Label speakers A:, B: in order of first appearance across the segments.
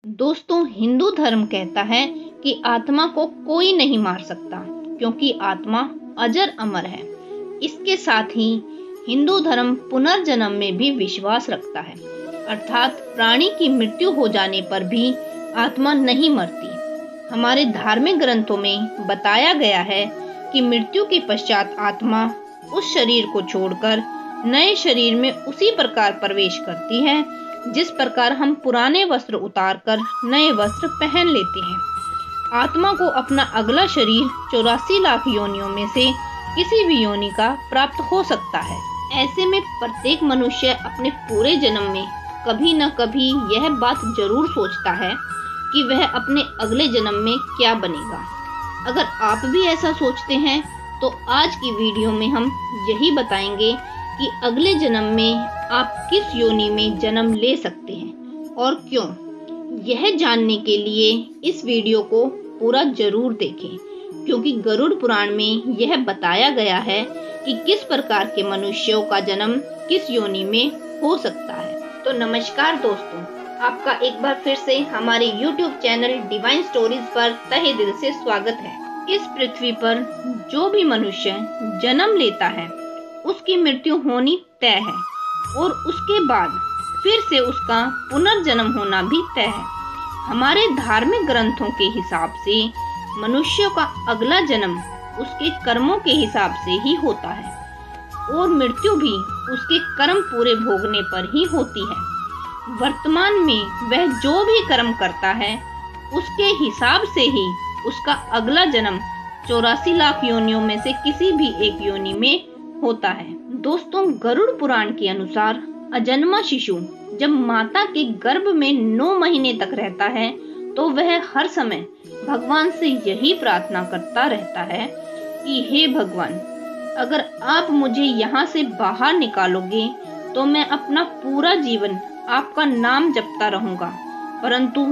A: दोस्तों, हिंदू धर्म कहता है कि आत्मा को कोई नहीं मार सकता क्योंकि आत्मा अजर अमर है। इसके साथ ही हिंदू धर्म पुनर्जन्म में भी विश्वास रखता है, अर्थात प्राणी की मृत्यु हो जाने पर भी आत्मा नहीं मरती। हमारे धार्मिक ग्रंथों में बताया गया है कि मृत्यु के पश्चात आत्मा उस शरीर को छोड़कर नए शरीर में उसी प्रकार प्रवेश करती है जिस प्रकार हम पुराने वस्त्र उतारकर नए वस्त्र पहन लेते हैं। आत्मा को अपना अगला शरीर 84 लाख योनियों में से किसी भी योनि का प्राप्त हो सकता है। ऐसे में प्रत्येक मनुष्य अपने पूरे जन्म में कभी न कभी यह बात जरूर सोचता है कि वह अपने अगले जन्म में क्या बनेगा। अगर आप भी ऐसा सोचते हैं तो आज की वीडियो में हम यही बताएंगे कि अगले जन्म में आप किस योनि में जन्म ले सकते हैं और क्यों। यह जानने के लिए इस वीडियो को पूरा जरूर देखें, क्योंकि गरुड़ पुराण में यह बताया गया है कि किस प्रकार के मनुष्यों का जन्म किस योनि में हो सकता है। तो नमस्कार दोस्तों, आपका एक बार फिर से हमारे YouTube चैनल डिवाइन स्टोरीज पर तहे दिल से स्वागत है। इस पृथ्वी पर जो भी मनुष्य जन्म लेता है उसकी मृत्यु होनी तय है और उसके बाद फिर से उसका पुनर्जन्म होना भी तय है। हमारे धार्मिक ग्रंथों के हिसाब से मनुष्य का अगला जन्म उसके कर्मों के हिसाब से ही होता है और मृत्यु भी उसके कर्म पूरे भोगने पर ही होती है। वर्तमान में वह जो भी कर्म करता है उसके हिसाब से ही उसका अगला जन्म 84 लाख योनियों में से किसी भी एक योनि में होता है। दोस्तों, गरुड़ पुराण के अनुसार अजन्मा शिशु जब माता के गर्भ में 9 महीने तक रहता है तो वह हर समय भगवान से यही प्रार्थना करता रहता है कि हे भगवान, अगर आप मुझे यहाँ से बाहर निकालोगे तो मैं अपना पूरा जीवन आपका नाम जपता रहूंगा। परंतु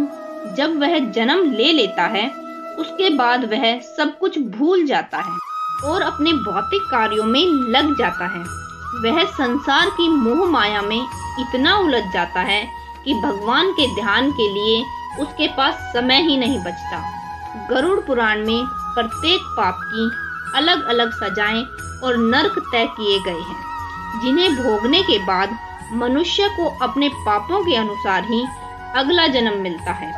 A: जब वह जन्म ले लेता है उसके बाद वह सब कुछ भूल जाता है और अपने भौतिक कार्यों में लग जाता है। वह संसार की मोह माया में इतना उलझ जाता है कि भगवान के ध्यान के लिए उसके पास समय ही नहीं बचता। गरुड़ पुराण में प्रत्येक पाप की अलग अलग सजाएं और नरक तय किए गए हैं, जिन्हें भोगने के बाद मनुष्य को अपने पापों के अनुसार ही अगला जन्म मिलता है।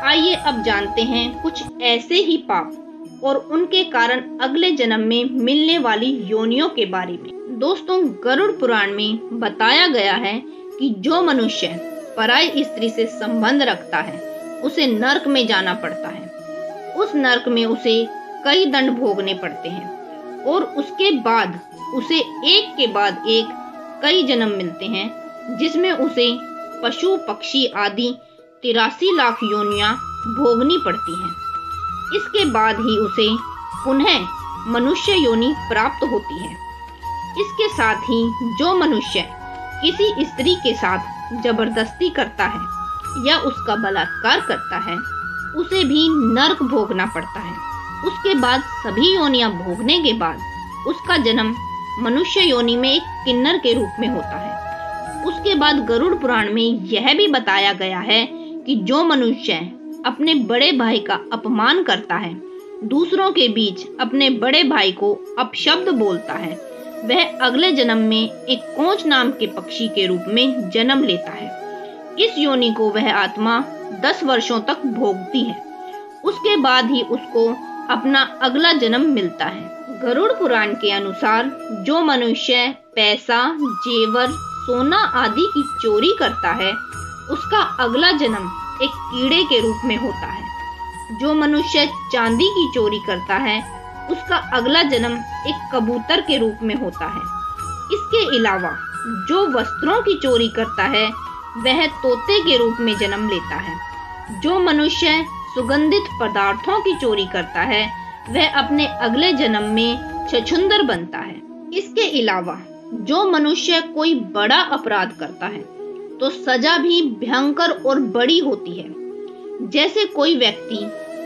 A: आइए अब जानते हैं कुछ ऐसे ही पाप और उनके कारण अगले जन्म में मिलने वाली योनियों के बारे में। दोस्तों, गरुड़ पुराण में बताया गया है कि जो मनुष्य पराई स्त्री से संबंध रखता है उसे नरक में जाना पड़ता है। उस नरक में उसे कई दंड भोगने पड़ते हैं और उसके बाद उसे एक के बाद एक कई जन्म मिलते हैं, जिसमें उसे पशु पक्षी आदि 83 लाख योनियां भोगनी पड़ती हैं। इसके बाद ही उसे पुनः मनुष्य योनि प्राप्त होती है। इसके साथ ही जो मनुष्य किसी स्त्री के साथ जबरदस्ती करता है या उसका बलात्कार करता है उसे भी नरक भोगना पड़ता है। उसके बाद सभी योनियां भोगने के बाद उसका जन्म मनुष्य योनि में एक किन्नर के रूप में होता है। उसके बाद गरुड़ पुराण में यह भी बताया गया है कि जो मनुष्य अपने बड़े भाई का अपमान करता है, दूसरों के बीच अपने बड़े भाई को अपशब्द बोलता है, वह अगले जन्म में एक कोंच नाम के पक्षी के रूप में जन्म लेता है। इस योनि को वह आत्मा 10 वर्षों तक भोगती है। उसके बाद ही उसको अपना अगला जन्म मिलता है। गरुड़ पुराण के अनुसार जो मनुष्य पैसा, जेवर, सोना आदि की चोरी करता है उसका अगला जन्म एक कीड़े के रूप में होता है। जो मनुष्य चांदी की चोरी करता है उसका अगला जन्म एक कबूतर के रूप में होता है। इसके अलावा जो वस्त्रों की चोरी करता है वह तोते के रूप में जन्म लेता है। जो मनुष्य सुगंधित पदार्थों की चोरी करता है वह अपने अगले जन्म में छछूंदर बनता है। इसके अलावा जो मनुष्य कोई बड़ा अपराध करता है तो सजा भी भयंकर और बड़ी होती है। जैसे कोई व्यक्ति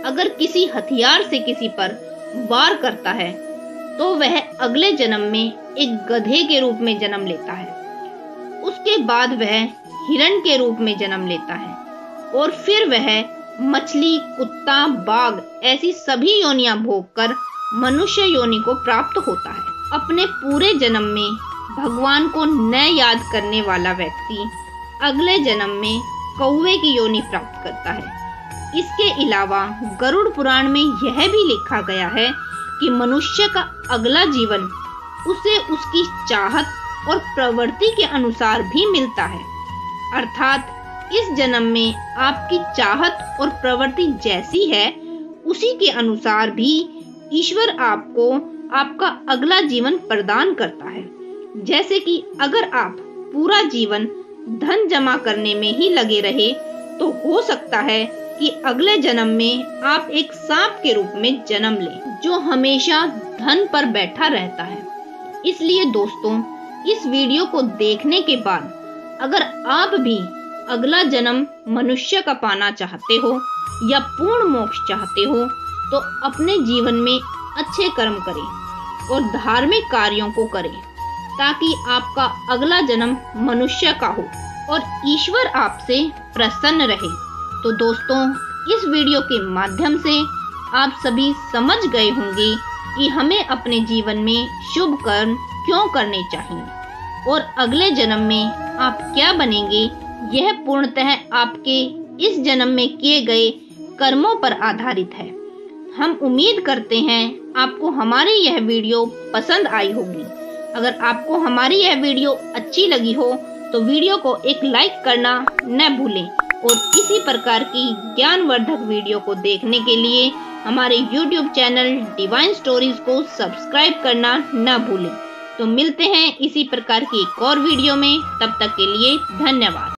A: अगर किसी हथियार से किसी पर वार करता है तो वह अगले जन्म में एक गधे के रूप में जन्म लेता है। उसके बाद वह हिरण के रूप में जन्म लेता है और फिर वह मछली, कुत्ता, बाघ ऐसी सभी योनियां भोगकर मनुष्य योनि को प्राप्त होता है। अपने पूरे जन्म में भगवान को न याद करने वाला व्यक्ति अगले जन्म में कौवे की योनि प्राप्त करता है। इसके अलावा गरुड़ पुराण में यह भी लिखा गया है कि मनुष्य का अगला जीवन उसे उसकी चाहत और प्रवृत्ति के अनुसार भी मिलता है। अर्थात इस जन्म में आपकी चाहत और प्रवृत्ति जैसी है उसी के अनुसार भी ईश्वर आपको आपका अगला जीवन प्रदान करता है। जैसे कि अगर आप पूरा जीवन धन जमा करने में ही लगे रहे तो हो सकता है कि अगले जन्म में आप एक सांप के रूप में जन्म लें जो हमेशा धन पर बैठा रहता है। इसलिए दोस्तों, इस वीडियो को देखने के बाद अगर आप भी अगला जन्म मनुष्य का पाना चाहते हो या पूर्ण मोक्ष चाहते हो तो अपने जीवन में अच्छे कर्म करें और धार्मिक कार्यों को करें ताकि आपका अगला जन्म मनुष्य का हो और ईश्वर आपसे प्रसन्न रहे। तो दोस्तों, इस वीडियो के माध्यम से आप सभी समझ गए होंगे कि हमें अपने जीवन में शुभ कर्म क्यों करने चाहिए और अगले जन्म में आप क्या बनेंगे यह पूर्णतः आपके इस जन्म में किए गए कर्मों पर आधारित है। हम उम्मीद करते हैं आपको हमारी यह वीडियो पसंद आई होगी। अगर आपको हमारी यह वीडियो अच्छी लगी हो तो वीडियो को एक लाइक करना न भूलें और इसी प्रकार की ज्ञानवर्धक वीडियो को देखने के लिए हमारे YouTube चैनल डिवाइन स्टोरीज को सब्सक्राइब करना न भूलें। तो मिलते हैं इसी प्रकार की एक और वीडियो में, तब तक के लिए धन्यवाद।